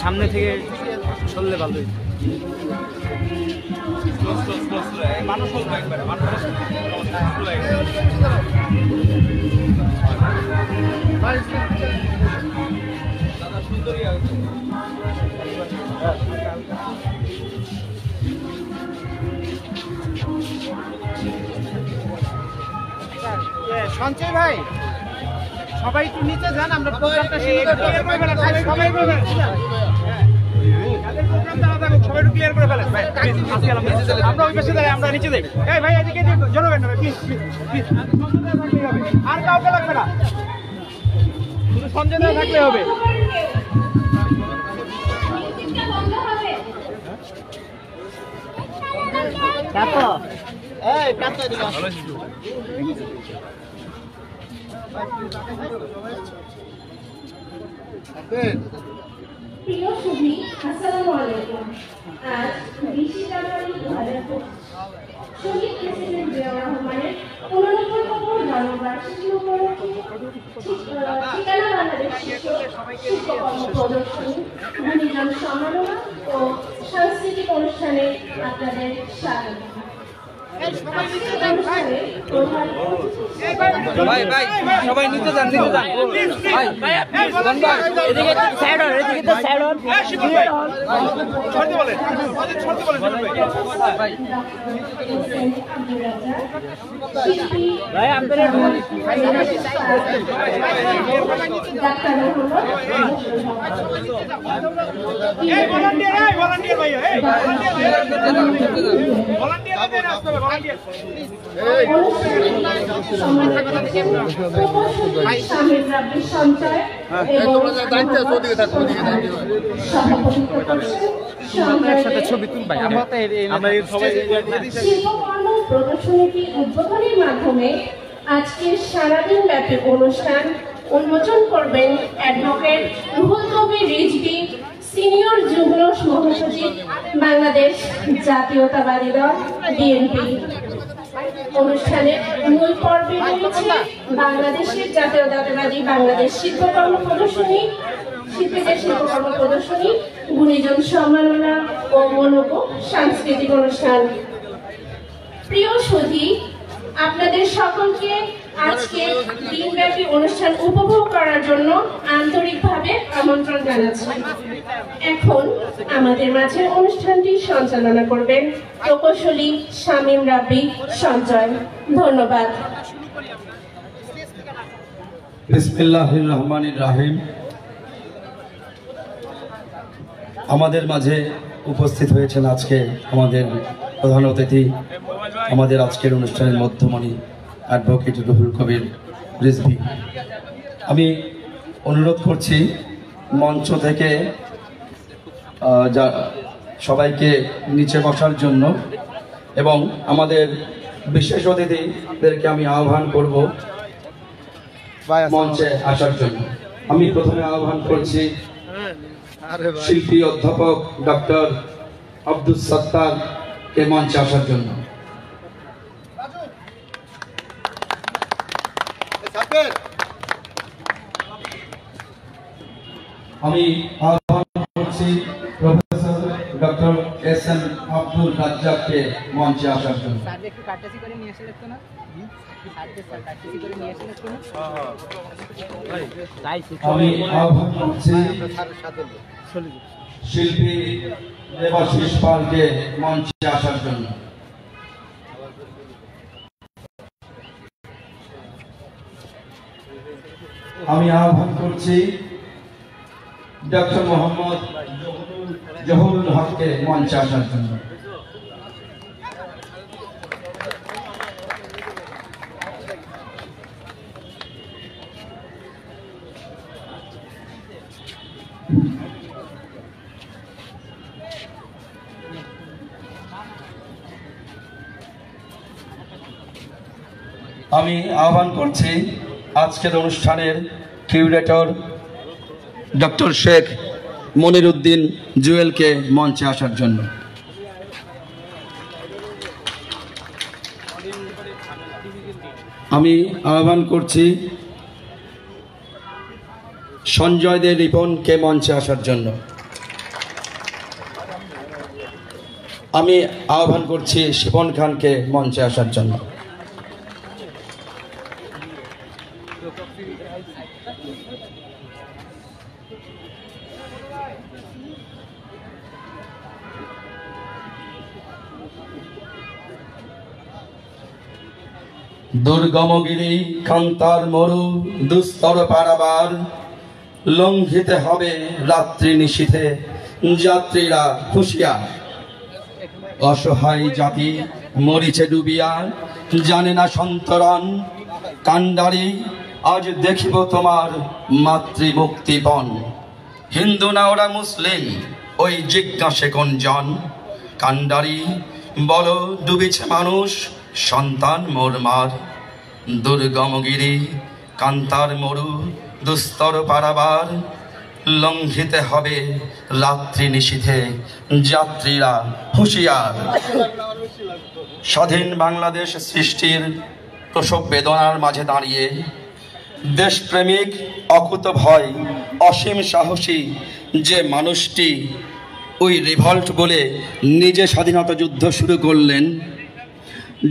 সামনে থেকে চললে ভালোই। মানুষ সঞ্চয় ভাই, সবাই একটু নিচে যান, আমরা প্রোগ্রামটা সবাই করবেন। সবাই একটু ক্লিয়ার করে ফেলেন ভাই, আমরা ওই পাশে দাঁড়াই, আমরা নিচে যাই। এই ভাই এদিকে জড়াবেন না ভাই, আর কাউকে লাগবে না, শুধু সঞ্জয় দা থাকলে হবে। প্রিয় সুধী, আসসালামু আলাইকুম। আজ 20 জানুয়ারি 2025 শহীদ প্রেসিডেন্ট জিয়াউর রহমানের 89তম জন্মবার্ষিকী উপলক্ষে ঠিকানা বাংলাদেশ শিল্পকর্ম প্রদর্শনী, গুণীজন সম্মাননা ও সাংস্কৃতিক অনুষ্ঠানে আপনাদের স্বাগত। ভাই ভাই সবাই নিচে যান, নিচে যান ভাই, এদিকে সাইড হন, এদিকে তো সাইড হন, ছড়তে বলেন, ছড়তে বলেন ভাই। ভাই আপনারা এই ভলান্টিয়ার, এই ভলান্টিয়ার ভাই, এই ভলান্টিয়ার আসতে হবে, ভলান্টিয়ার। একসাথে ছবি তুলবাই, আমরা শিল্পকর্ম প্রদর্শনীটি উদ্বোধনের মাধ্যমে আজকের সারাদিন ব্যাপী অনুষ্ঠান উন্মোচন করবেন অ্যাডভোকেট রুহুল কবির রিজভী, সিনিয়র যুগ্ম মহাসচিব, বাংলাদেশ জাতীয়তাবাদী দল বিএনপি। অনুষ্ঠানের মূল পর্বে রয়েছে বাংলাদেশের জাতীয়তাবাদী বাংলাদেশ শিল্পকর্ম প্রদর্শনী, শিল্পীদের শিল্পকর্ম প্রদর্শনী, গুণীজন সম্মাননা ও মনোজ্ঞ সাংস্কৃতিক অনুষ্ঠান। প্রিয় সুধী, আপনাদের সকলকে আজকে দিনব্যাপী অনুষ্ঠান উপভোগ করার জন্য আন্তরিকভাবে আমন্ত্রণ জানাচ্ছি। এখন আমাদের মাঝে অনুষ্ঠানটি সঞ্চালনা করবেন প্রকৌশলী শামীম রাব্বি সঞ্জয়। ধন্যবাদ। বিসমিল্লাহির রহমানির রহিম। আমাদের মাঝে উপস্থিত হয়েছেন আজকে আমাদের প্রধান অতিথি, আমাদের আজকের অনুষ্ঠানের মধ্যমণি অ্যাডভোকেট রুহুল কবির রিজভী। আমি অনুরোধ করছি মঞ্চ থেকে সবাইকে নিচে বসার জন্য, এবং আমাদের বিশেষ অতিথিদেরকে আমি আহ্বান করব মঞ্চে আসার জন্য। আমি প্রথমে আহ্বান করছি শিল্পী অধ্যাপক ডক্টর আব্দুল সত্তারকে মঞ্চে আসার জন্য। আমি আহ্বান করছি প্রফেসর ডক্টর এস.এম. আব্দুল রাজ্জাককে মঞ্চে আসার জন্য। আমি আহ্বান করছি শিল্পী দেবাশিস পালকে মঞ্চে আসার জন্য। আমি আহ্বান করছি ডক্টর মোহাম্মদ জহুরুল হককে মঞ্চে আসার জন্য। আমি আহ্বান করছি আজকের অনুষ্ঠানের কিউরেটর ডক্টর শেখ মনিরুদ্দিন জুয়েলকে মঞ্চে আসার জন্য। আমি আহ্বান করছি সঞ্জয় দে রিপনকে মঞ্চে আসার জন্য। আমি আহ্বান করছি শিপন খানকে মঞ্চে আসার জন্য। দুর্গমগিরি কান্তার মরু দুস্তর পারাবার, লঙ্ঘিতে হবে রাত্রি নিশীথে যাত্রীরা হুঁশিয়ার। অসহায় জাতি মরিচে ডুবিয়া জানে না সন্তরণ, কান্ডারি আজ দেখিব তোমার মাতৃমুক্তিপণ। হিন্দু না ওরা মুসলিম ওই জিজ্ঞাসে কোন জন, কান্ডারি বলো ডুবেছে মানুষ সন্তান মোরমার। দুর্গমগিরি কান্তার মরু দুস্তর পারাবার, লঙ্ঘিতে হবে রাত্রি নিশীথে যাত্রীরা হুঁশিয়ার। স্বাধীন বাংলাদেশ সৃষ্টির প্রসব বেদনার মাঝে দাঁড়িয়ে দেশপ্রেমিক অকুত ভয় অসীম সাহসী যে মানুষটি ওই রিভল্ট বলে নিজে স্বাধীনতা যুদ্ধ শুরু করলেন,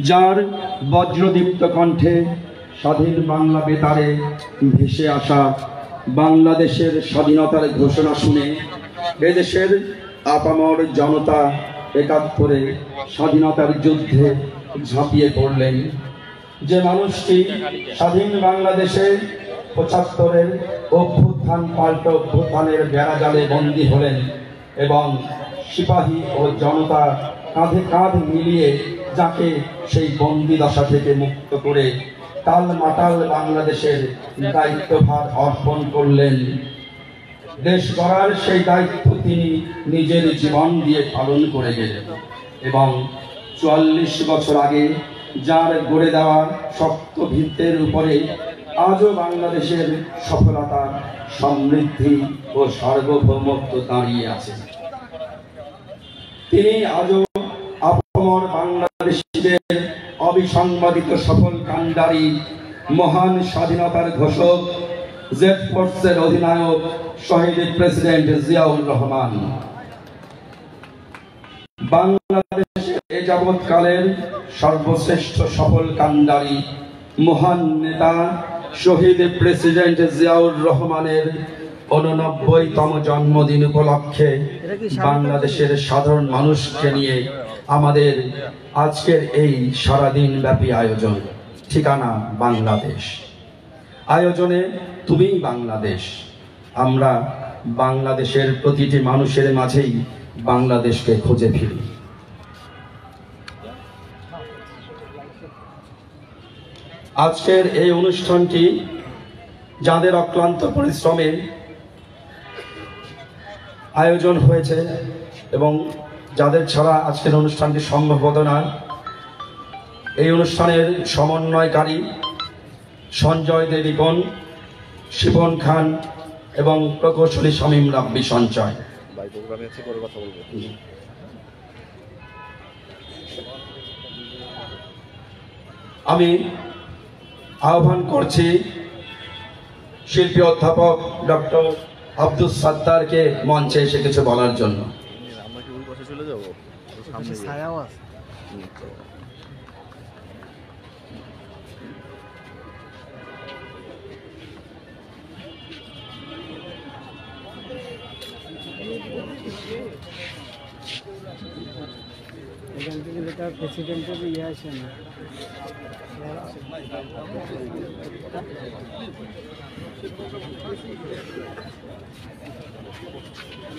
যার বজ্রদীপ্ত কণ্ঠে স্বাধীন বাংলা বেতারে ভেসে আসা বাংলাদেশের স্বাধীনতার ঘোষণা শুনে এদেশের আপামর জনতা একাত্তরে স্বাধীনতার যুদ্ধে ঝাঁপিয়ে পড়লেন, যে মানুষটি স্বাধীন বাংলাদেশে ৭৫-এর অভ্যুত্থান পাল্টা অভ্যুত্থানের বেড়াজালে বন্দী হলেন এবং সিপাহী ও জনতা কাঁধে কাঁধ মিলিয়ে যাকে সেই বন্দি দশা থেকে মুক্ত করে তাল মাতাল বাংলাদেশের দায়িত্বভার অর্পণ করলেন। দেশ গড়ার সেই দায়িত্ব তিনি নিজের জীবন দিয়ে পালন করে গেলেন এবং ৪৪ বছর আগে যার গড়ে দেওয়া শক্ত ভিত্তির উপরে আজও বাংলাদেশের সফলতা, সমৃদ্ধি ও সার্বভৌমত্ব দাঁড়িয়ে আছে। তিনি আজও আপামর বাংলাদেশীদের অবিসংবাদিত সফল কান্ডারি, মহান স্বাধীনতার ঘোষক, জেড ফোর্সের অধিনায়ক শহীদ প্রেসিডেন্ট জিয়াউর রহমান। বাংলাদেশের এ যাবৎকালের সর্বশ্রেষ্ঠ সফল কান্ডারি, মহান নেতা শহীদ প্রেসিডেন্ট জিয়াউর রহমানের ৮৯তম জন্মদিন উপলক্ষে বাংলাদেশের সাধারণ মানুষকে নিয়ে আমাদের আজকের এই সারাদিন ব্যাপী আয়োজন। ঠিকানা বাংলাদেশ। আয়োজনে তুমি বাংলাদেশ। আমরা বাংলাদেশের প্রতিটি মানুষের মাঝেই বাংলাদেশকে খুঁজে ফিরি। আজকের এই অনুষ্ঠানটি যাদের অক্লান্ত পরিশ্রমে আয়োজন হয়েছে এবং যাদের ছাড়া আজকের অনুষ্ঠানটি সম্ভব হতো না, এই অনুষ্ঠানের সমন্বয়কারী সঞ্জয় দে রিপন, শিপন খান এবং প্রকৌশলী শামীম রাব্বি সঞ্চয়। আমি আহ্বান করছি শিল্পী অধ্যাপক ডক্টর আব্দুস সাত্তারকে মঞ্চে এসে কিছু বলার জন্য। এখান থেকে যেটা প্রেসিডেন্টের ইয়ে আসে না,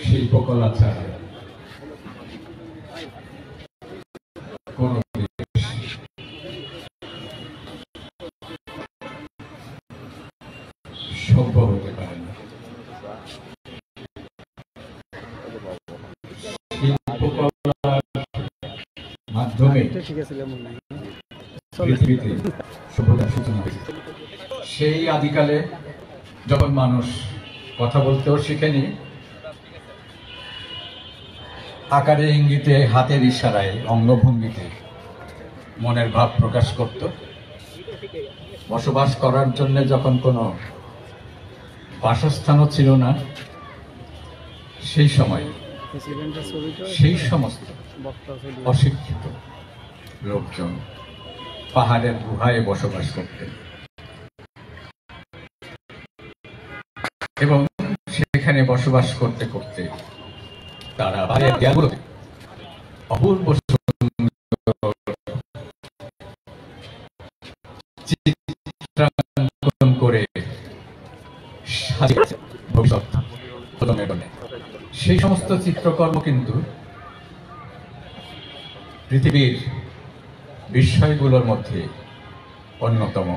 শিল্পকলা ছাড়া কোন সম্ভব হতে পারে না। শিল্পকলার মাধ্যমে পৃথিবীতে সভ্যতার সূচনা হয়েছে। সেই আদিকালে যখন মানুষ কথা বলতেও শিখেনি, আকারে ইঙ্গিতে হাতের ইশারায় অঙ্গভঙ্গিতে মনের ভাব প্রকাশ করত, বসবাস করার জন্য যখন কোনো বাসস্থানও ছিল না, সেই সময় প্রেসিডেন্টের ছবিটা সেই সমস্ত বক্তা ছবি অশিক্ষিত লোকজন পাহাড়ের গুহায় বসবাস করতেন এবং সেখানে বসবাস করতে করতে তারা পাহাড়ের দেয়ালগুলোতে অপূর্ব চিত্রাঙ্কন করে সাজিয়েছে ভবিষ্যৎ প্রজন্মের জন্য। সেই সমস্ত চিত্রকর্ম কিন্তু পৃথিবীর বিস্ময়গুলোর মধ্যে অন্যতম।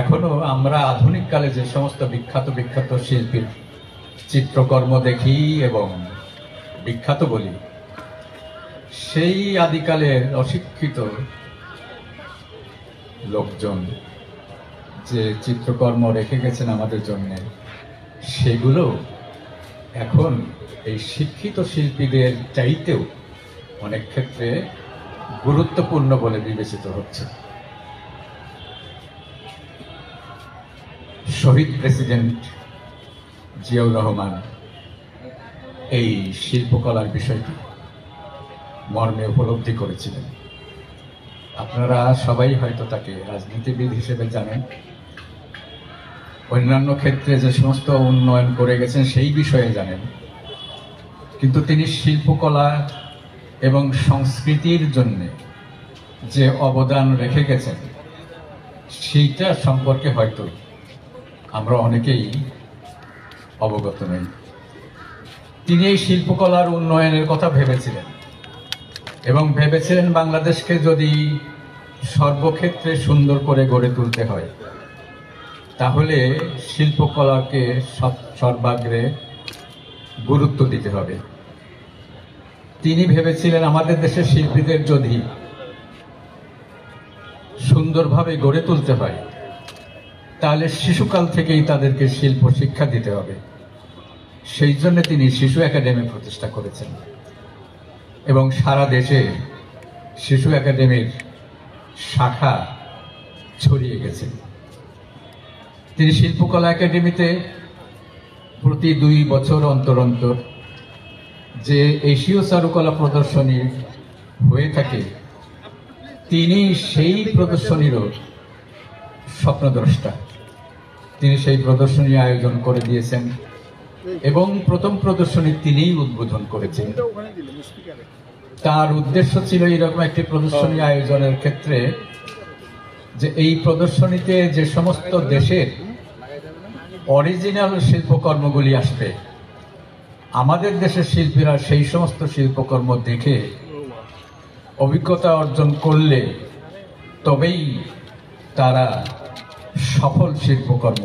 এখনো আমরা আধুনিক কালে যে সমস্ত বিখ্যাত বিখ্যাত শিল্পীর চিত্রকর্ম দেখি এবং বিখ্যাত বলি, সেই আদিকালের অশিক্ষিত লোকজন যে চিত্রকর্ম রেখে গেছেন আমাদের জন্য, সেগুলো এখন এই শিক্ষিত শিল্পীদের চাইতেও অনেক ক্ষেত্রে গুরুত্বপূর্ণ বলে বিবেচিত হচ্ছে। শহীদ প্রেসিডেন্ট জিয়াউর রহমান এই শিল্পকলার বিষয়টি মর্মে উপলব্ধি করেছিলেন। আপনারা সবাই হয়তো তাকে রাজনীতিবিদ হিসেবে জানেন, অন্যান্য ক্ষেত্রে যে সমস্ত উন্নয়ন করে গেছেন সেই বিষয়ে জানেন, কিন্তু তিনি শিল্পকলা এবং সংস্কৃতির জন্য যে অবদান রেখে গেছেন সেইটা সম্পর্কে হয়তো আমরা অনেকেই অবগত নই। তিনি এই শিল্পকলার উন্নয়নের কথা ভেবেছিলেন এবং ভেবেছিলেন বাংলাদেশকে যদি সর্বক্ষেত্রে সুন্দর করে গড়ে তুলতে হয় তাহলে শিল্পকলাকে সর্বাগ্রে গুরুত্ব দিতে হবে। তিনি ভেবেছিলেন আমাদের দেশের শিল্পীদের যদি সুন্দরভাবে গড়ে তুলতে হয় তাহলে শিশুকাল থেকেই তাদেরকে শিল্প শিক্ষা দিতে হবে। সেই জন্য তিনি শিশু একাডেমি প্রতিষ্ঠা করেছেন এবং সারা দেশে শিশু একাডেমির শাখা ছড়িয়ে গেছে। তিনি শিল্পকলা একাডেমিতে প্রতি 2 বছর অন্তর অন্তর যে এশীয় চারুকলা প্রদর্শনী হয়ে থাকে, তিনি সেই প্রদর্শনীরও স্বপ্নদ্রষ্টা। তিনি সেই প্রদর্শনী আয়োজন করে দিয়েছেন এবং প্রথম প্রদর্শনী তিনিই উদ্বোধন করেছেন। তার উদ্দেশ্য ছিল এরকম একটি প্রদর্শনী আয়োজনের ক্ষেত্রে যে এই প্রদর্শনীতে যে সমস্ত দেশের অরিজিনাল শিল্পকর্মগুলি আসবে, আমাদের দেশের শিল্পীরা সেই সমস্ত শিল্পকর্ম দেখে অভিজ্ঞতা অর্জন করলে তবেই তারা সফল শিল্পকর্ম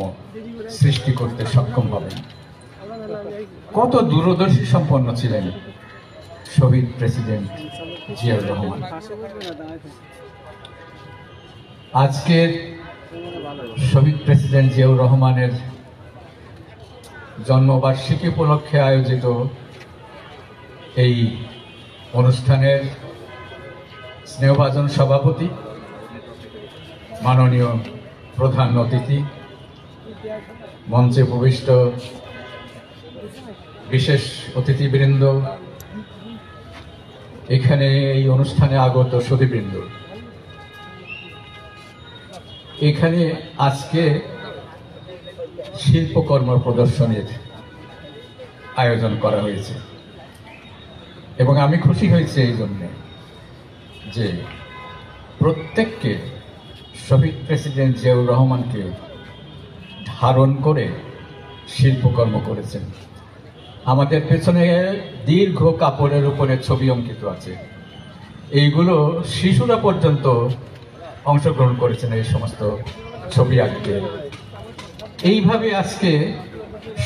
সৃষ্টি করতে সক্ষম হবেন। কত দূরদর্শী সম্পন্ন ছিলেন শহীদ প্রেসিডেন্ট জিয়াউর রহমান। আজকের শহীদ প্রেসিডেন্ট জিয়াউর রহমানের জন্মবার্ষিকী উপলক্ষে আয়োজিত এই অনুষ্ঠানের স্নেহভাজন সভাপতি, মাননীয় প্রধান অতিথি, মঞ্চে উপবিষ্ট বিশেষ অতিথিবৃন্দ, এখানে এই অনুষ্ঠানে আগত সুধীবৃন্দ, এখানে আজকে শিল্পকর্ম প্রদর্শনীর আয়োজন করা হয়েছে এবং আমি খুশি হয়েছি এই জন্যে যে প্রত্যেককে শহীদ প্রেসিডেন্ট জিয়াউর রহমানকে ধারণ করে শিল্পকর্ম করেছেন। আমাদের পেছনে দীর্ঘ কাপড়ের উপরে ছবি অঙ্কিত আছে, এইগুলো শিশুরা পর্যন্ত অংশগ্রহণ করেছেন এই সমস্ত ছবি আঁকতে। এইভাবে আজকে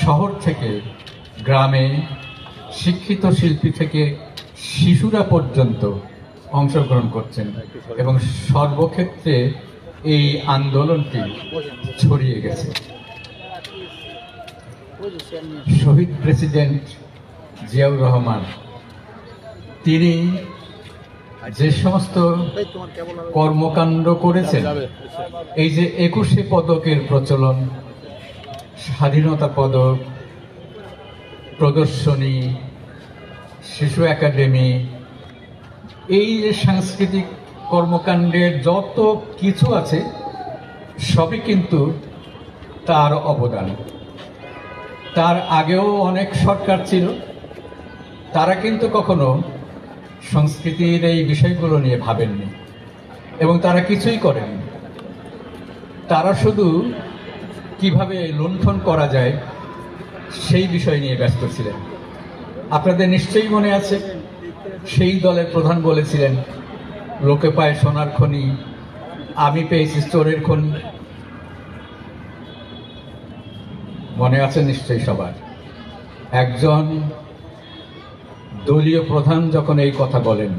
শহর থেকে গ্রামে শিক্ষিত শিল্পী থেকে শিশুরা পর্যন্ত অংশগ্রহণ করছেন এবং সর্বক্ষেত্রে এই আন্দোলনটি ছড়িয়ে গেছে। শহীদ প্রেসিডেন্ট জিয়াউর রহমান তিনি যে সমস্ত কর্মকাণ্ড করেছেন, এই যে 21শে পদকের প্রচলন, স্বাধীনতা পদক, প্রদর্শনী, শিশু একাডেমি, এই যে সাংস্কৃতিক কর্মকাণ্ডের যত কিছু আছে সবই কিন্তু তার অবদান। তার আগেও অনেক সরকার ছিল, তারা কিন্তু কখনো সংস্কৃতির এই বিষয়গুলো নিয়ে ভাবেননি এবং তারা কিছুই করেননি। তারা শুধু কিভাবে লুণ্ঠন করা যায় সেই বিষয় নিয়ে ব্যস্ত ছিলেন। আপনাদের নিশ্চয়ই মনে আছে, সেই দলের প্রধান বলেছিলেন, লোকে পায় সোনার খনি, আমি পেয়েছি চোরের খনি। মনে আছে নিশ্চয়ই সবার। একজন দলীয় প্রধান যখন এই কথা বলেন,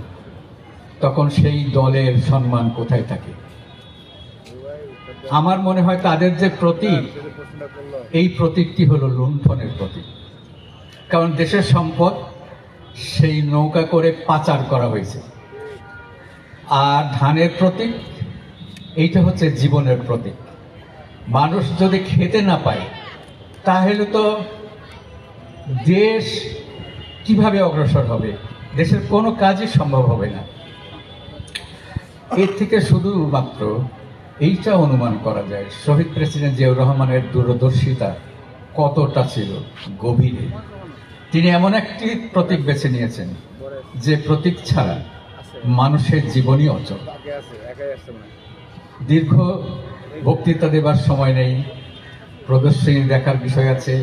তখন সেই দলের সম্মান কোথায় থাকে? আমার মনে হয় তাদের যে প্রতীক, এই প্রতীকটি হলো লুণ্ঠনের প্রতীক। কারণ দেশের সম্পদ সেই নৌকা করে পাচার করা হয়েছে। আর ধানের প্রতীক, এইটা হচ্ছে জীবনের প্রতীক। মানুষ যদি খেতে না পায়, তাহলে তো দেশ কিভাবে অগ্রসর হবে? দেশের কোনো কাজই সম্ভব হবে না। এর থেকে শুধুমাত্র এইটা অনুমান করা যায় শহীদ প্রেসিডেন্ট জিয়াউর রহমানের দূরদর্শিতা কতটা ছিল গভীরে। তিনি এমন একটি প্রতীক বেছে নিয়েছেন যে প্রতীক ছাড়া মানুষের জীবনই অচল। দীর্ঘ বক্তৃতা দেবার সময় নেই, প্রদর্শনী দেখার বিষয় আছে।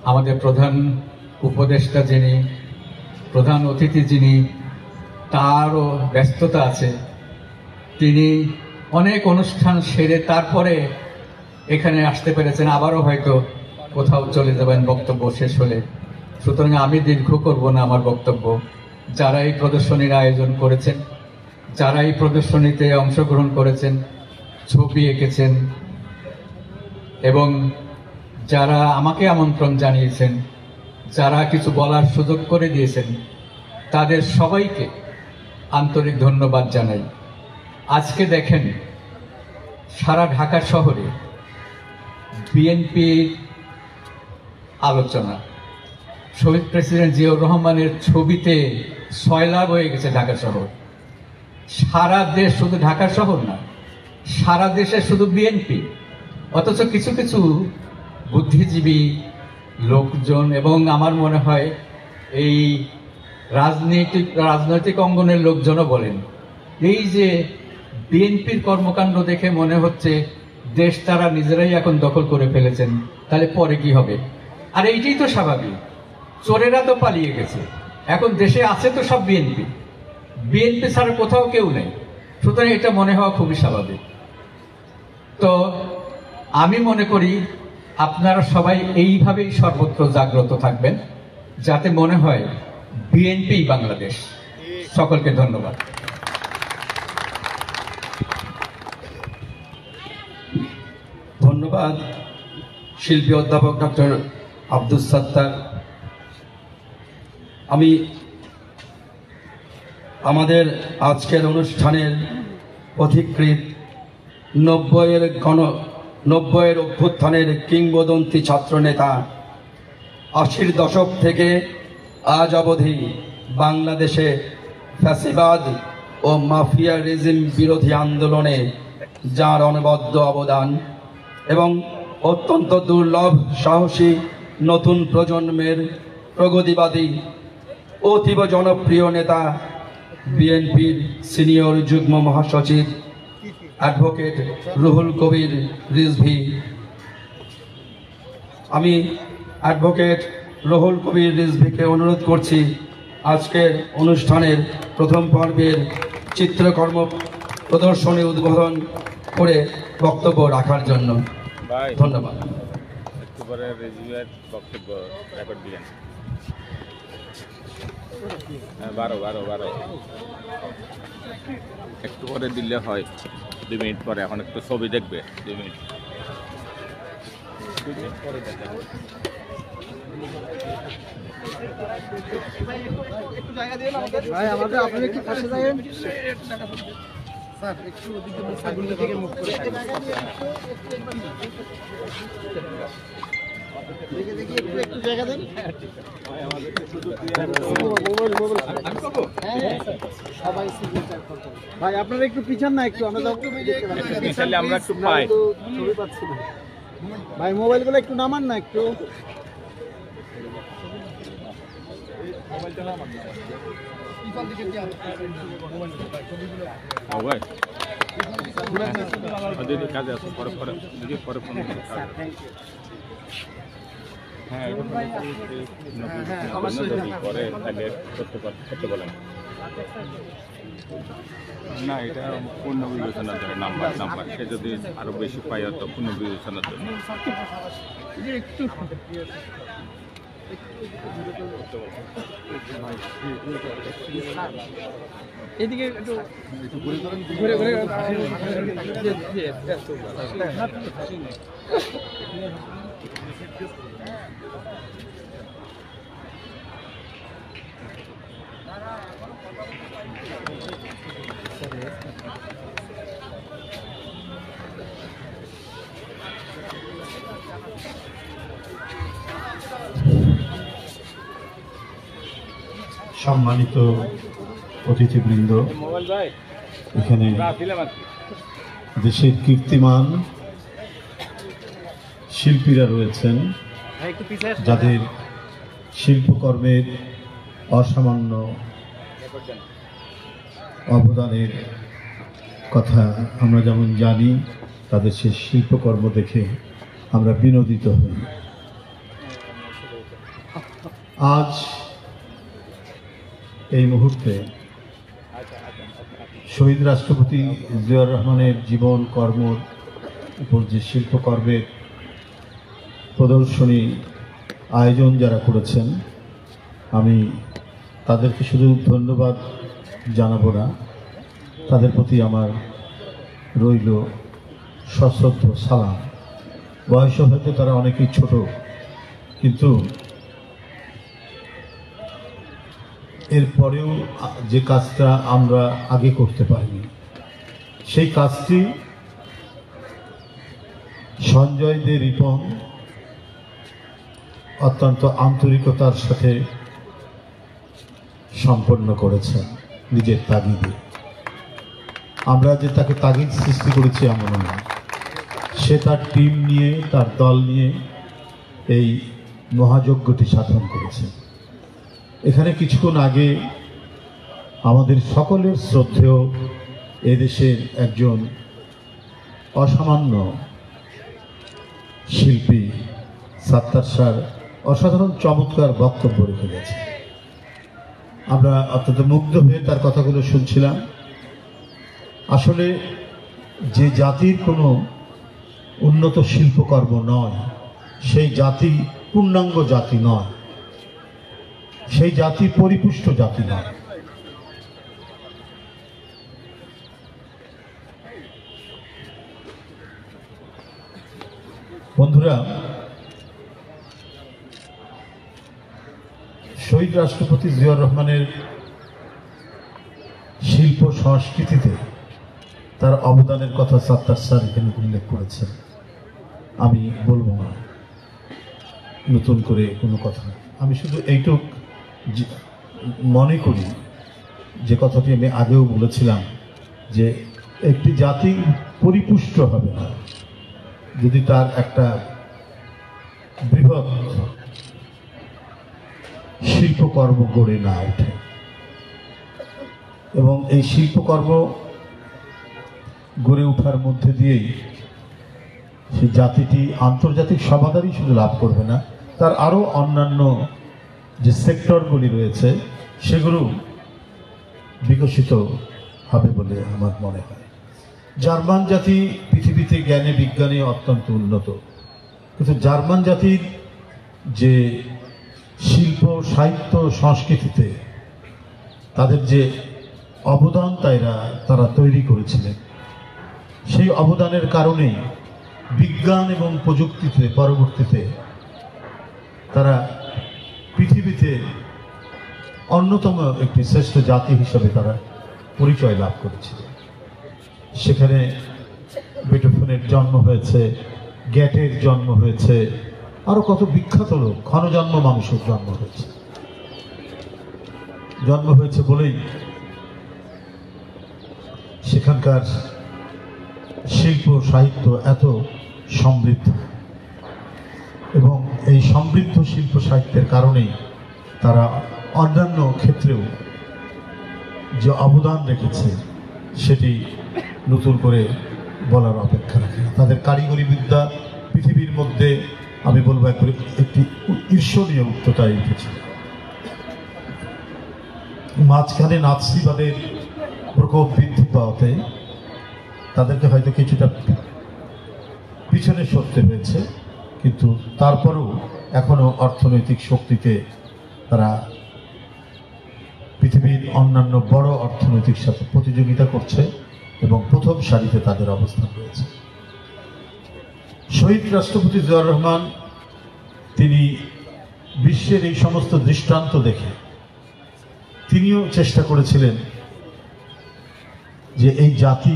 আমাদের প্রধান উপদেষ্টা যিনি, প্রধান অতিথি যিনি, তারও ব্যস্ততা আছে। তিনি অনেক অনুষ্ঠান সেরে তারপরে এখানে আসতে পেরেছেন, আবারও হয়তো কোথাও চলে যাবেন বক্তব্য শেষ হলে। সুতরাং আমি দীর্ঘ করব না আমার বক্তব্য। যারা এই প্রদর্শনীর আয়োজন করেছেন, যারা এই প্রদর্শনীতে অংশগ্রহণ করেছেন, ছবি এঁকেছেন এবং যারা আমাকে আমন্ত্রণ জানিয়েছেন, যারা কিছু বলার সুযোগ করে দিয়েছেন, তাদের সবাইকে আন্তরিক ধন্যবাদ জানাই। আজকে দেখেন, সারা ঢাকা শহরে বিএনপির আলোচনা, শহীদ প্রেসিডেন্ট জিয়াউর রহমানের ছবিতে সয়লাভ হয়ে গেছে ঢাকা শহর। সারা দেশ, শুধু ঢাকা শহর না, সারা দেশে শুধু বিএনপি। অথচ কিছু কিছু বুদ্ধিজীবী লোকজন এবং আমার মনে হয় এই রাজনৈতিক অঙ্গনের লোকজনও বলেন, এই যে বিএনপির কর্মকাণ্ড দেখে মনে হচ্ছে দেশ তারা নিজেরাই এখন দখল করে ফেলেছেন, তাহলে পরে কি হবে? আর এইটাই তো স্বাভাবিক, চোরেরা তো পালিয়ে গেছে, এখন দেশে আছে তো সব বিএনপি, বিএনপি ছাড়া কোথাও কেউ নেই। সুতরাং এটা মনে হওয়া খুবই স্বাভাবিক। তো আমি মনে করি আপনারা সবাই এইভাবেই সর্বত্র জাগ্রত থাকবেন, যাতে মনে হয় বিএনপি বাংলাদেশ। সকলকে ধন্যবাদ। ধন্যবাদ শিল্পী অধ্যাপক ডক্টর আব্দুস সাত্তার। আমি আমাদের আজকের অনুষ্ঠানের পথিকৃৎ 90-এর অভ্যুত্থানের কিংবদন্তি ছাত্রনেতা, 80-র দশক থেকে আজ অবধি বাংলাদেশে ফ্যাসিবাদ ও মাফিয়া রেজিম বিরোধী আন্দোলনে যার অনবদ্য অবদান এবং অত্যন্ত দুর্লভ সাহসী নতুন প্রজন্মের প্রগতিবাদী অতীব জনপ্রিয় নেতা, বিএনপির সিনিয়র যুগ্ম মহাসচিব অ্যাডভোকেট রুহুল কবির রিজভী। আমি অ্যাডভোকেট রুহুল কবির রিজভীকে অনুরোধ করছি আজকের অনুষ্ঠানের প্রথম পর্বের চিত্রকর্ম প্রদর্শনী উদ্বোধন করে বক্তব্য রাখার জন্য। ধন্যবাদ। বক্তব্য রেকর্ড দিলেন 12 একটু পরে দিলে হয়, 2 মিনিট পরে। এখন একটু ছবি দেখবে, 2 মিনিট পরে দেখা। ভাই আমাদের আপনি একটু পাশে যাবেন স্যার, একটু ওদিকে সামনের দিকে মুখ করে দেখি একটু জায়গা দেন। সবাই সিগনেচার করতে ভাই, আপনারা একটু পিছান না, একটু আমরা পিছালে আমরা একটু পাই। ছবি পাচ্ছি না ভাই, মোবাইলগুলো একটু নামান না একটু। ভাই কাজে আছে, পরে পরে পরে ফোন হ্যাঁ পরে তাহলে করতে বলেন না, এটা পূর্ণ বিবেচনার জন্য নাম্বার সে যদি আরো বেশি পাই তো পূর্ণ বিবেচনার জন্য একটু এদিকে একটু ঘুরে ঘুরে সম্মানিত অতিথিবৃন্দ, এখানে দেশের কীর্তিমান শিল্পীরা রয়েছেন, যাদের শিল্পকর্মের অসামান্য অবদানের কথা আমরা যেমন জানি, তাদের সেই শিল্পকর্ম দেখে আমরা বিনোদিত হই। আজ এই মুহূর্তে শহীদ রাষ্ট্রপতি জিয়াউর রহমানের জীবন কর্মর উপর যে শিল্পকর্মের প্রদর্শনী আয়োজন যারা করেছেন, আমি তাদেরকে শুধু ধন্যবাদ জানাবো না, তাদের প্রতি আমার রইল সশ্রদ্ধ সালাম। বয়সে হয়তো তারা অনেকেই ছোট, কিন্তু এরপরেও যে কাজটা আমরা আগে করতে পারিনি, সেই কাজটি সঞ্জয় দে রিপন অত্যন্ত আন্তরিকতার সাথে সম্পন্ন করেছেন নিজের তাগিদে। আমরা যে তাকে তাগিদ সৃষ্টি করেছি এমন না, সে তার টিম নিয়ে, তার দল নিয়ে এই মহাযজ্ঞটি সাধন করেছে। এখানে কিছুক্ষণ আগে আমাদের সকলের শ্রদ্ধেয় এদেশের একজন অসামান্য শিল্পী সাত্তার স্যার অসাধারণ চমৎকার বক্তব্য রেখে গেছে। আমরা অত্যন্ত মুগ্ধ হয়ে তার কথাগুলো শুনছিলাম। আসলে যে জাতির কোনো উন্নত শিল্পকর্ম নয়, সেই জাতি পূর্ণাঙ্গ জাতি নয়, সেই জাতি পরিপুষ্ট জাতি নয়। বন্ধুরা, শহীদ রাষ্ট্রপতি জিয়াউর রহমানের শিল্প সংস্কৃতিতে তার অবদানের কথা সাত্তার স্যার এখানে উল্লেখ করেছেন। আমি বলবো না নতুন করে কোনো কথা, আমি শুধু এইটুক মনে করি, যে কথাটি আমি আগেও বলেছিলাম, যে একটি জাতি পরিপুষ্ট হবে না যদি তার একটা বৃহৎ শিল্পকর্ম গড়ে না ওঠে। এবং এই শিল্পকর্ম গড়ে ওঠার মধ্যে দিয়েই সেই জাতিটি আন্তর্জাতিক সমাদরই শুধু লাভ করবে না, তার আরও অন্যান্য যে সেক্টরগুলি রয়েছে সেগুলো বিকশিত হবে বলে আমার মনে হয়। জার্মান জাতি পৃথিবীতে জ্ঞানে বিজ্ঞানে অত্যন্ত উন্নত, কিন্তু জার্মান জাতির যে শিল্প সাহিত্য সংস্কৃতিতে তাদের যে অবদান তারা তৈরি করেছিলেন, সেই অবদানের কারণেই বিজ্ঞান এবং প্রযুক্তিতে পরবর্তীতে তারা পৃথিবীতে পৃথিবীতে অন্যতম একটি শ্রেষ্ঠ জাতি হিসেবে তারা পরিচয় লাভ করেছিল। সেখানে বেটোফেনের জন্ম হয়েছে, গ্যাটের জন্ম হয়েছে, আরো কত বিখ্যাত লোক, ক্ষণজন্ম মানুষের জন্ম হয়েছে বলেই সেখানকার শিল্প সাহিত্য এত সমৃদ্ধ, এবং এই সমৃদ্ধ শিল্প সাহিত্যের কারণেই তারা অন্যান্য ক্ষেত্রেও যে অবদান রেখেছে সেটি নতুন করে বলার অপেক্ষা রাখে না। তাদের কারিগরি বিদ্যা পৃথিবীর মধ্যে আমি বলবো একটি ঈর্ষণীয় উচ্চতায় উঠেছে। মাঝখানে নাৎসিবাদের প্রকোপ বৃদ্ধি পাওয়াতে তাদেরকে হয়তো কিছুটা পিছনে সরতে হয়েছে, কিন্তু তারপরেও এখনো অর্থনৈতিক শক্তিতে তারা পৃথিবীর অন্যান্য বড় অর্থনৈতিক সাথে প্রতিযোগিতা করছে এবং প্রথম সারিতে তাদের অবস্থান রয়েছে। শহীদ রাষ্ট্রপতি জিয়াউর রহমান তিনি বিশ্বের এই সমস্ত দৃষ্টান্ত দেখে তিনিও চেষ্টা করেছিলেন যে এই জাতি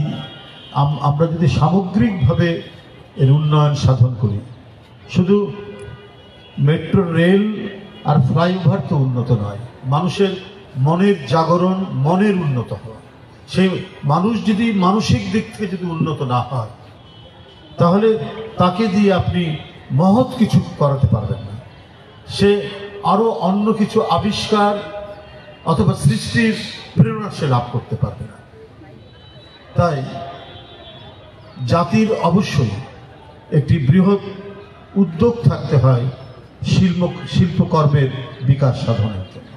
আমরা যদি সামগ্রিকভাবে এর উন্নয়ন সাধন করি, শুধু মেট্রো রেল আর ফ্লাইওভার তো উন্নত নয়, মানুষের মনের জাগরণ, মনের উন্নত হওয়া, সেই মানুষ যদি মানসিক দিক থেকে যদি উন্নত না হয় তাহলে তাকে দিয়ে আপনি মহৎ কিছু করাতে পারবেন না। সে আরো অন্য কিছু আবিষ্কার অথবা সৃষ্টির প্রেরণা সে লাভ করতে পারবে না। তাই জাতির অবশ্যই একটি বৃহৎ উদ্যোগ থাকতে হয় শিল্পকর্মের বিকাশ সাধনের জন্য।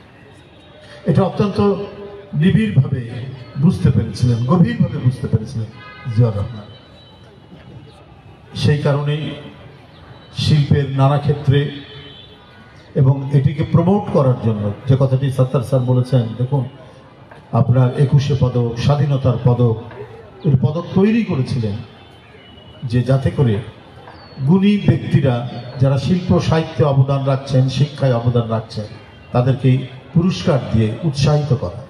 এটা অত্যন্ত নিবিড়ভাবে বুঝতে পেরেছিলেন, গভীরভাবে বুঝতে পেরেছিলেন জিয়াউর রহমান। সেই কারণেই শিল্পের নানা ক্ষেত্রে এবং এটিকে প্রমোট করার জন্য যে কথাটি সত্তার স্যার বলেছেন, দেখুন আপনার 21শে পদক, স্বাধীনতার পদক, এর পদক তৈরি করেছিলেন যে যাতে করে গুণী ব্যক্তিরা যারা শিল্প সাহিত্যে অবদান রাখছেন, শিক্ষায় অবদান রাখছেন, তাদেরকে পুরস্কার দিয়ে উৎসাহিত করা,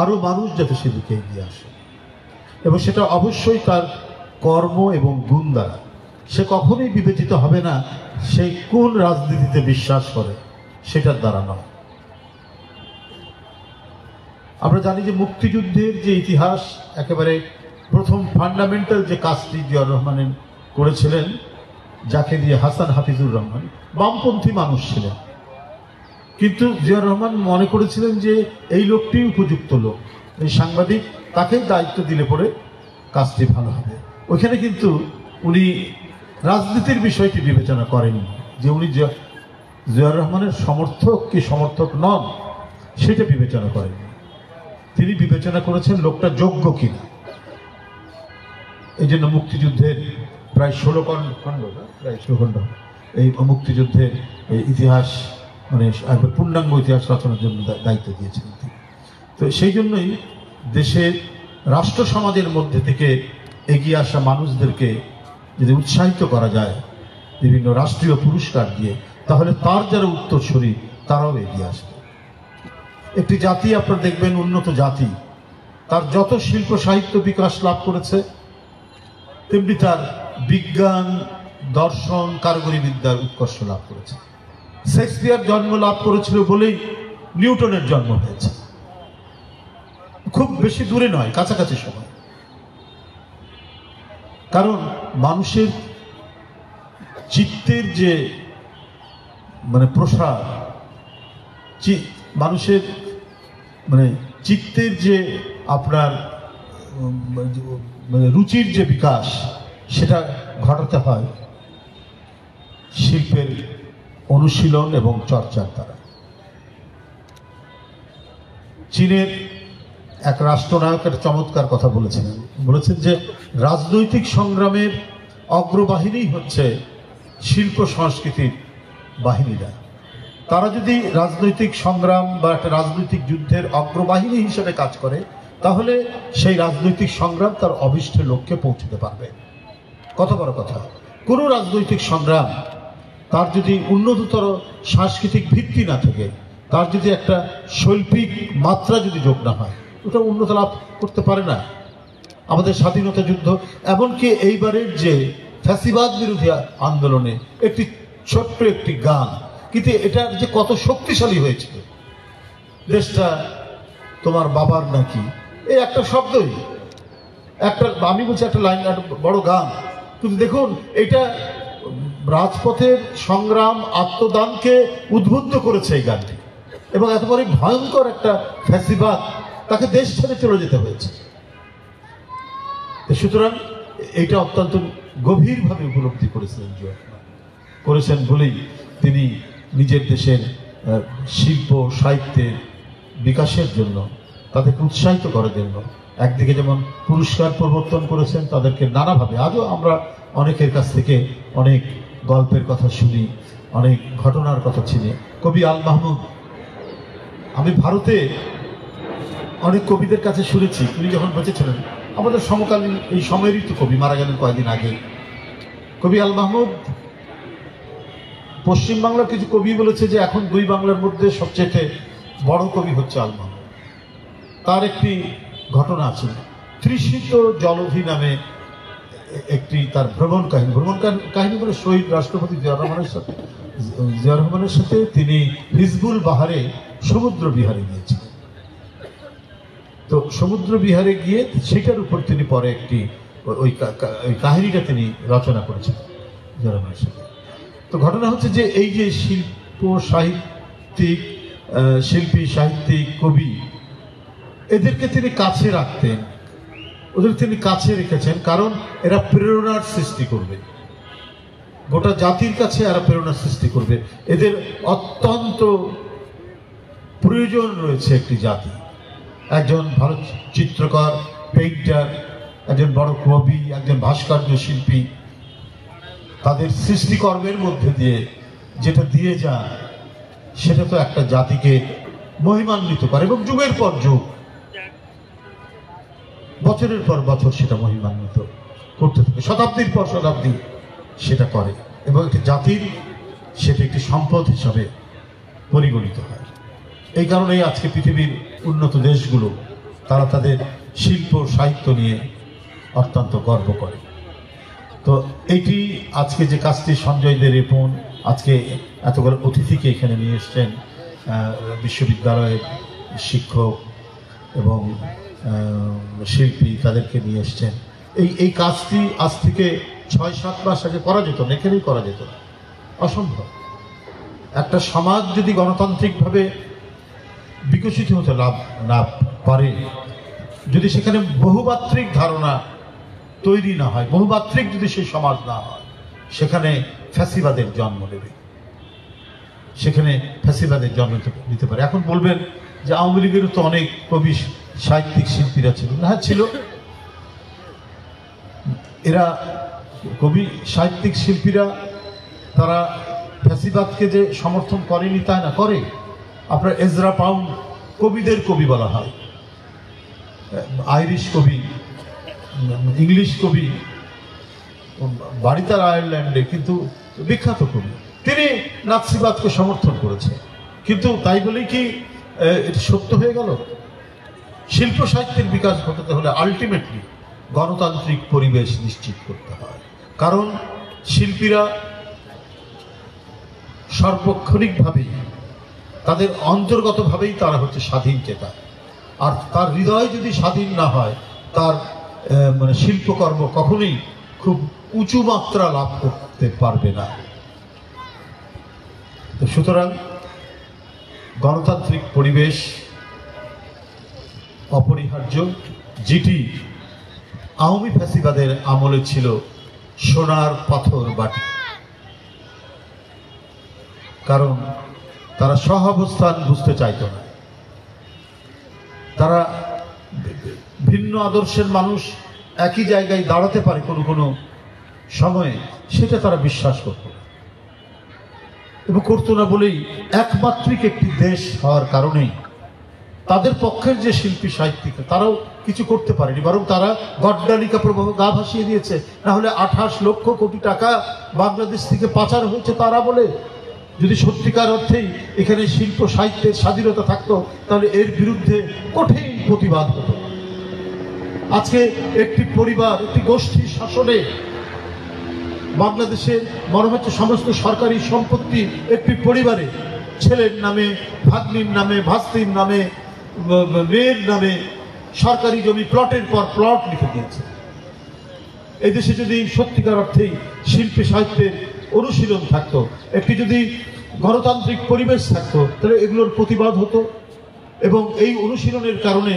আরো মানুষ যাতে সেদিকে এগিয়ে আসে, এবং সেটা অবশ্যই তার কর্ম এবং গুণ দ্বারা। সে কখনোই বিবেচিত হবে না সে কোন রাজনীতিতে বিশ্বাস করে, সেটার দ্বারা নয়। আমরা জানি যে মুক্তিযুদ্ধের যে ইতিহাস, একেবারে প্রথম ফান্ডামেন্টাল যে কাজটি জিয়াউর রহমানের করেছিলেন, যাকে দিয়ে হাসান হাফিজুর রহমান বামপন্থী মানুষ ছিলেন, কিন্তু জিয়াউর রহমান মনে করেছিলেন যে এই লোকটি উপযুক্ত লোক, এই সাংবাদিক, তাকে দায়িত্ব দিলে পরে কাজটি ভালো হবে। ওইখানে কিন্তু উনি রাজনীতির বিষয়টি বিবেচনা করেননি, যে উনি জিয়াউর রহমানের সমর্থক কি সমর্থক নন সেটা বিবেচনা করেননি। তিনি বিবেচনা করেছেন লোকটা যোগ্য কিনা। এই জন্য মুক্তিযুদ্ধের প্রায় 16 খণ্ড এই মুক্তিযুদ্ধের ইতিহাস মানে পূর্ণাঙ্গ ইতিহাস রচনার জন্য দায়িত্ব দিয়েছেন তিনি। তো সেই জন্যই দেশের রাষ্ট্র সমাজের মধ্যে থেকে এগিয়ে আসা মানুষদেরকে যদি উৎসাহিত করা যায় বিভিন্ন রাষ্ট্রীয় পুরস্কার দিয়ে, তাহলে তার যারা উত্তরসূরি তারাও এগিয়ে আসবে। একটি জাতি আপনারা দেখবেন, উন্নত জাতি, তার যত শিল্প সাহিত্য বিকাশ লাভ করেছে, তেমনি তার বিজ্ঞান, দর্শন, কারিগরি বিদ্যার উৎকর্ষ লাভ করেছে। শেক্সপিয়ার জন্ম লাভ করেছিল বলেই নিউটনের জন্ম হয়েছে, খুব বেশি দূরে নয়, কাছাকাছি সময়। কারণ মানুষের চিত্তের যে মানে প্রসার, মানুষের মানে চিত্তের যে আপনার মানে রুচির যে বিকাশ, সেটা ঘটাতে হয় শিল্পের অনুশীলন এবং চর্চার দ্বারা। চীনের এক রাষ্ট্রনায়ক একটা চমৎকার কথা বলেছেন যে রাজনৈতিক সংগ্রামের অগ্রবাহিনী হচ্ছে শিল্প সংস্কৃতির বাহিনীরা। তারা যদি রাজনৈতিক সংগ্রাম বা একটা রাজনৈতিক যুদ্ধের অগ্রবাহিনী হিসেবে কাজ করে, তাহলে সেই রাজনৈতিক সংগ্রাম তার অভীষ্ট লক্ষ্যে পৌঁছতে পারবে। কত বড় কথা! কোনো রাজনৈতিক সংগ্রাম তার যদি উন্নততর সাংস্কৃতিক ভিত্তি না থাকে, তার যদি একটা শৈল্পিক মাত্রা যদি যোগ না হয়, ওটা উন্নত লাভ করতে পারে না। আমাদের স্বাধীনতা যুদ্ধ, এমনকি এইবারের যে ফ্যাসিবাদ বিরোধী আন্দোলনে একটি ছোট্ট একটি গান, কিন্তু এটার যে কত শক্তিশালী হয়েছিল, দেশটা তোমার বাবার নাকি, এই একটা শব্দই, একটা আমি বলছি একটা লাইন, একটা বড় গান, কিন্তু দেখুন এটা রাজপথের সংগ্রাম আত্মদানকে উদ্বুদ্ধ করেছে এই গানটি, এবং এত বড় ভয়ঙ্কর একটা ফ্যাসিবাদ, তাকে দেশ ছেড়ে চলে যেতে হয়েছে। সুতরাং এইটা অত্যন্ত গভীরভাবে উপলব্ধি করেছিলেন করেছেন বলেই তিনি নিজের দেশের শিল্প সাহিত্যের বিকাশের জন্য, তাদেরকে উৎসাহিত করার জন্য একদিকে যেমন পুরস্কার প্রবর্তন করেছেন তাদেরকে নানাভাবে। আজও আমরা অনেকের কাছ থেকে অনেক গল্পের কথা শুনি, অনেক ঘটনার কথা চিনি। কবি আল মাহমুদ, আমি ভারতে অনেক কবিদের কাছে শুনেছি, তিনি যখন বেঁচে ছিলেন, আমাদের সমকালীন এই সময়েরই তো কবি, মারা গেলেন কয়েকদিন আগে। কবি আল মাহমুদ পশ্চিমবাংলার কিছু কবি বলেছে যে এখন দুই বাংলার মধ্যে সবচেয়ে বড় কবি হচ্ছে আল মাহমুদ। তার একটি ঘটনা আছে, তৃষিত জলধি নামে একটি তার ভ্রমণ কাহিনী বলে শহীদ রাষ্ট্রপতি জিয়া রহমানের সাথে তিনি হিজবুল বাহারে সমুদ্র বিহারে গিয়েছিলেন। তো সমুদ্র বিহারে গিয়ে সেটার উপর তিনি পরে একটি ওই কাহিনীটা তিনি রচনা করেছেন জিয়া রহমানের সাথে। তো ঘটনা হচ্ছে যে এই যে শিল্পী সাহিত্যিক কবি, এদেরকে তিনি কাছে রাখতেন, ওদের তিনি কাছে রেখেছেন, কারণ এরা প্রেরণার সৃষ্টি করবে, গোটা জাতির কাছে এরা প্রেরণার সৃষ্টি করবে। এদের অত্যন্ত প্রয়োজন রয়েছে একটি জাতি, একজন ভালো চিত্রকর, পেইন্টার, একজন বড় কবি, একজন ভাস্কর্য শিল্পী, তাদের সৃষ্টিকর্মের মধ্যে দিয়ে যেটা দিয়ে যায় সেটা তো একটা জাতিকে মহিমান্বিত করে, এবং যুগের পর যুগ, বছরের পর বছর সেটা মহিমান্বিত করতে থাকে, শতাব্দীর পর শতাব্দী সেটা করে, এবং একটি জাতির সেটা একটি সম্পদ হিসাবে পরিগণিত হয়। এই কারণেই আজকে পৃথিবীর উন্নত দেশগুলো তারা তাদের শিল্প সাহিত্য নিয়ে অত্যন্ত গর্ব করে। তো এইটি আজকে যে কাজটি সঞ্জয় দে রেপন আজকে এতগুলো অতিথিকে এখানে নিয়ে এসছেন, বিশ্ববিদ্যালয়ের শিক্ষক এবং শিল্পী তাদেরকে নিয়ে এসছেন, এই কাজটি আজ থেকে ৬-৭ মাস আগে করা যেত না, এখানেই করা যেত না, অসম্ভব। একটা সমাজ যদি গণতান্ত্রিকভাবে বিকশিত হতে না পারে, যদি সেখানে বহুমাত্রিক ধারণা তৈরি না হয়, বহুমাত্রিক যদি সেই সমাজ না হয়, সেখানে ফ্যাসিবাদের জন্ম নেবে, সেখানে ফ্যাসিবাদের জন্ম নিতে পারে। এখন বলবেন যে আওয়ামী লীগেরও তো অনেক কবি সাহিত্যিক শিল্পীরা ছিল, হ্যাঁ ছিল, এরা কবি সাহিত্যিক শিল্পীরা তারা ফ্যাসিবাদকে যে সমর্থন করেনি তাই না, করে। আপনার এজরা পাউন্ড কবিদের কবি বলা হয়, আইরিশ কবি, ইংলিশ কবি, বাড়ি তার আয়ারল্যান্ডে, কিন্তু বিখ্যাত কবি, তিনি নাৎসিবাদকে সমর্থন করেছে, কিন্তু তাই বলেই কি এটা সত্য হয়ে গেল? শিল্প সাহিত্যের বিকাশ ঘটাতে হলে আলটিমেটলি গণতান্ত্রিক পরিবেশ নিশ্চিত করতে হয়, কারণ শিল্পীরা সার্বক্ষণিকভাবেই তাদের অন্তর্গতভাবেই তারা হচ্ছে স্বাধীন চেতা, আর তার হৃদয় যদি স্বাধীন না হয়, তার মানে শিল্পকর্ম কখনোই খুব উঁচু মাত্রা লাভ করতে পারবে না। তো সুতরাং গণতান্ত্রিক পরিবেশ অপরিহার্য, যেটি আওয়ামী ফ্যাসিবাদের আমলে ছিল সোনার পাথর বাটি, কারণ তারা সহাবস্থান বুঝতে চাইত না, তারা ভিন্ন আদর্শের মানুষ একই জায়গায় দাঁড়াতে পারে কোনো কোনো সময়ে, সেটা তারা বিশ্বাস করত না, এবং করতো না বলেই একমাত্রিক একটি দেশ হওয়ার কারণেই তাদের পক্ষের যে শিল্পী সাহিত্যিক তারাও কিছু করতে পারেনি, বরং তারা গড্ডালিকা প্রভাব গা ভাসিয়ে দিয়েছে। না হলে 28 লক্ষ কোটি টাকা বাংলাদেশ থেকে পাচার হয়েছে তারা বলে, যদি সত্যিকার অর্থেই এখানে শিল্প সাহিত্যের স্বাধীনতা থাকতো তাহলে এর বিরুদ্ধে কঠিন প্রতিবাদ হতো। আজকে একটি পরিবার, একটি গোষ্ঠীর শাসনে বাংলাদেশের মনে হচ্ছে সমস্ত সরকারি সম্পত্তি একটি পরিবারে, ছেলের নামে, ভাগ্নির নামে, ভাস্তির নামে, মেয়ের নামে সরকারি জমি প্লটের পর প্লট লিখে দিয়েছে। এই দেশে যদি সত্যিকার অর্থেই শিল্পী সাহিত্যের অনুশীলন থাকতো, একটি যদি গণতান্ত্রিক পরিবেশ থাকতো, তাহলে এগুলোর প্রতিবাদ হতো এবং এই অনুশীলনের কারণে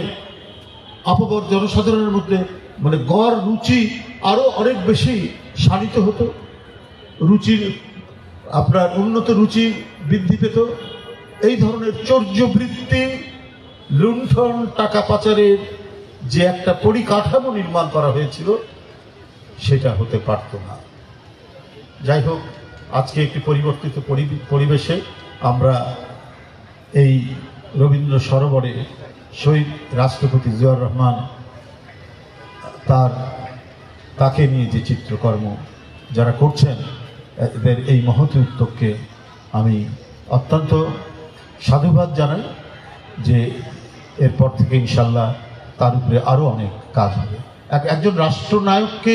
আপবর জনসাধারণের মধ্যে মানে গড় রুচি আরো অনেক বেশি শানিত হতো, রুচির আপনার উন্নত রুচি বৃদ্ধি পেত। এই ধরনের চর্যবৃত্তি, লুণ্ঠন, টাকা পাচারের যে একটা পরিকাঠামো নির্মাণ করা হয়েছিল সেটা হতে পারত না। যাই হোক, আজকে একটি পরিবর্তিত পরিবেশে আমরা এই রবীন্দ্র সরোবরে শহীদ রাষ্ট্রপতি জিয়াউর রহমান তাকে নিয়ে যে চিত্রকর্ম যারা করছেন, এদের এই মহৎ উদ্যোগকে আমি অত্যন্ত সাধুবাদ জানাই যে এরপর থেকে ইনশাল্লাহ তার উপরে আরও অনেক কাজ হবে। একজন রাষ্ট্রনায়ককে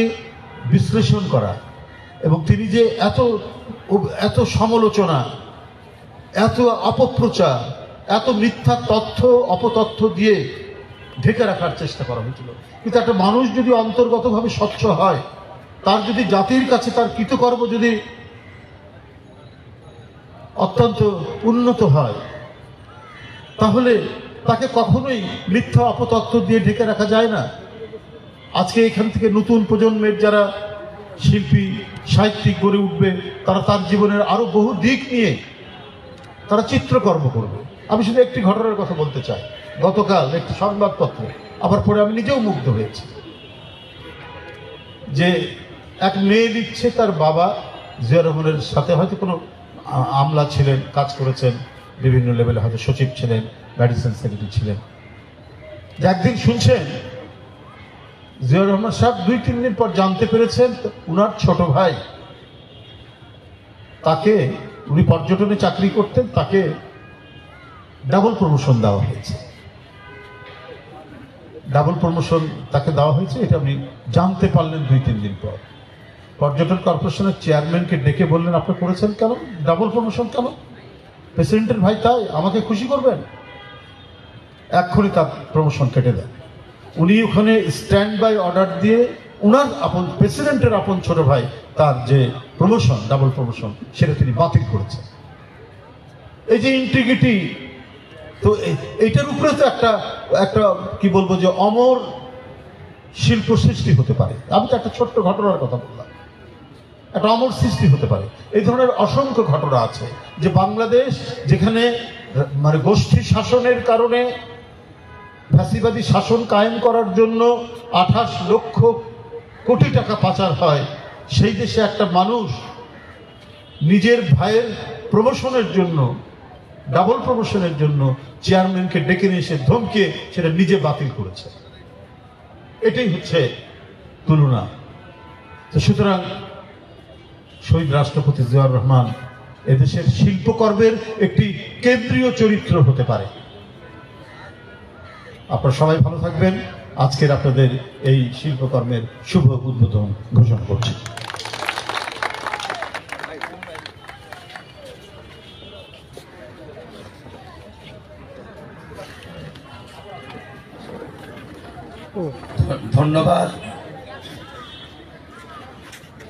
বিশ্লেষণ করা এবং তিনি যে এত সমালোচনা, এত অপপ্রচার, এত মিথ্যা তথ্য, অপতথ্য দিয়ে ঢেকে রাখার চেষ্টা করা হয়েছিল, কিন্তু একটা মানুষ যদি অন্তর্গতভাবে স্বচ্ছ হয়, তার যদি জাতির কাছে তার কৃতকর্ম যদি অত্যন্ত উন্নত হয়, তাহলে তাকে কখনোই মিথ্যা অপতথ্য দিয়ে ঢেকে রাখা যায় না। আজকে এখান থেকে নতুন প্রজন্মের যারা শিল্পী সাহিত্যিক গড়ে উঠবে, তারা তার জীবনের আরো বহু দিক নিয়ে তারা চিত্রকর্ম করবে। আমি শুধু একটি ঘটনার কথা বলতে চাই। গতকাল একটি সংবাদপত্র, আবার পরে আমি নিজেও মুগ্ধ হয়েছি, যে এক মেয়ে লিখছে তার বাবা জিয়াউর রহমানের সাথে হয়তো কোনো আমলা ছিলেন, কাজ করেছেন বিভিন্ন লেভেলে, হয়তো সচিব ছিলেন, মেডিসিন সেক্রেটারি ছিলেন। যে একদিন শুনছেন জিয়াউর রহমান সাহেব 2-3 দিন পর জানতে পেরেছেন উনার ছোট ভাই, তাকে, উনি পর্যটনে চাকরি করতেন, তাকে ডাবল প্রমোশন দেওয়া হয়েছে। ডাবল প্রমোশন তাকে দেওয়া হয়েছে, এটা আপনি জানতে পারলেন 2-3 দিন পর। পর্যটন কর্পোরেশনের চেয়ারম্যানকে ডেকে বললেন, আপনি করেছেন কেন ডাবল প্রমোশন? কেন? প্রেসিডেন্টের ভাই, তাই আমাকে খুশি করবেন? এক্ষুনি তার প্রমোশন কেটে দেন। উনি ওখানে স্ট্যান্ড বাই অর্ডার দিয়ে উনার আপন প্রেসিডেন্টের আপন ছোট ভাই তার যে প্রমোশন, ডাবল প্রমোশন, সেটা তিনি বাতিল করেছেন। এই যে ইন্টিগ্রিটি, তো এইটার উপরে তো একটা কি বলবো, যে অমর শিল্প সৃষ্টি হতে পারে। আমি তো একটা ছোট্ট ঘটনার কথা বললাম, একটা অমর সৃষ্টি হতে পারে। এই ধরনের অসংখ্য ঘটনা আছে যে বাংলাদেশ, যেখানে মানে গোষ্ঠী শাসনের কারণে ফ্যাসিবাদী শাসন কায়েম করার জন্য 28 লক্ষ কোটি টাকা পাচার হয়, সেই দেশে একটা মানুষ নিজের ভাইয়ের প্রমোশনের জন্য, ডাবল প্রমোশনের জন্য চেয়ারম্যানকে ডেকে নিয়ে এসে ধমকিয়ে সেটা নিজে বাতিল করেছে। এটাই হচ্ছে তুলনা। তো সুতরাং শহীদ রাষ্ট্রপতি জিয়াউর রহমান এদেশের শিল্পকর্মের একটি কেন্দ্রীয় চরিত্র হতে পারে। আপনারা সবাই ভালো থাকবেন। আজকের আপনাদের এই শিল্পকর্মের শুভ উদ্বোধন ঘোষণা করছি। ধন্যবাদ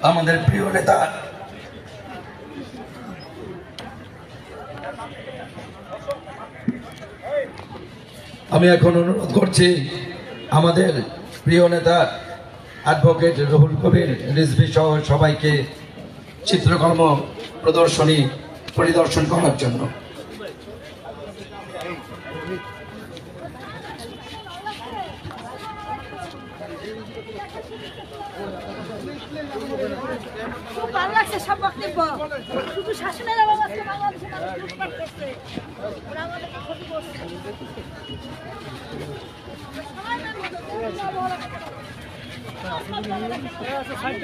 আমাদের প্রিয় নেতা আমি এখন অনুরোধ করছি আমাদের প্রিয় নেতা অ্যাডভোকেট রুহুল কবির রিজভী সহ সবাইকে চিত্রকর্ম প্রদর্শনী পরিদর্শন করার জন্য। খুব ভালো লাগছে সব বক্তব্য, শুধু শাসনের অভাব আছে, বাংলাদেশে মানুষ লুটপাট করছে, ওরা আমাদেরকে ক্ষতি করছে। সবাই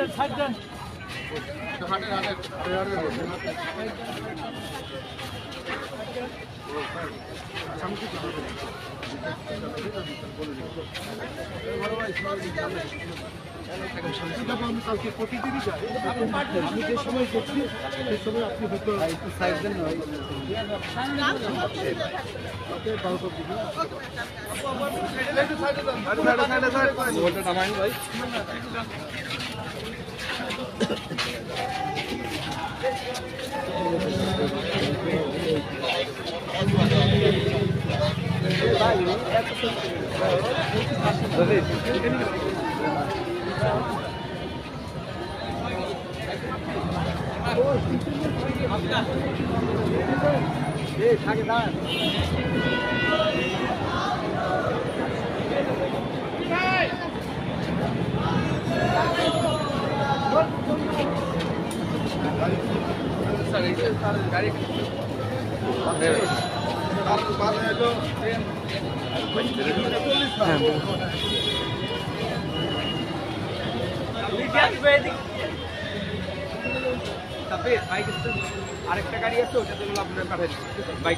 আমি কালকে প্রতিদিনই যাই, আমি যে সময় করছি সে সময় আপনি হয়তো সাইড দেন নয় 12টার দিকে। আরেকটা গাড়ি আছে ওটা আপনার পাঠাই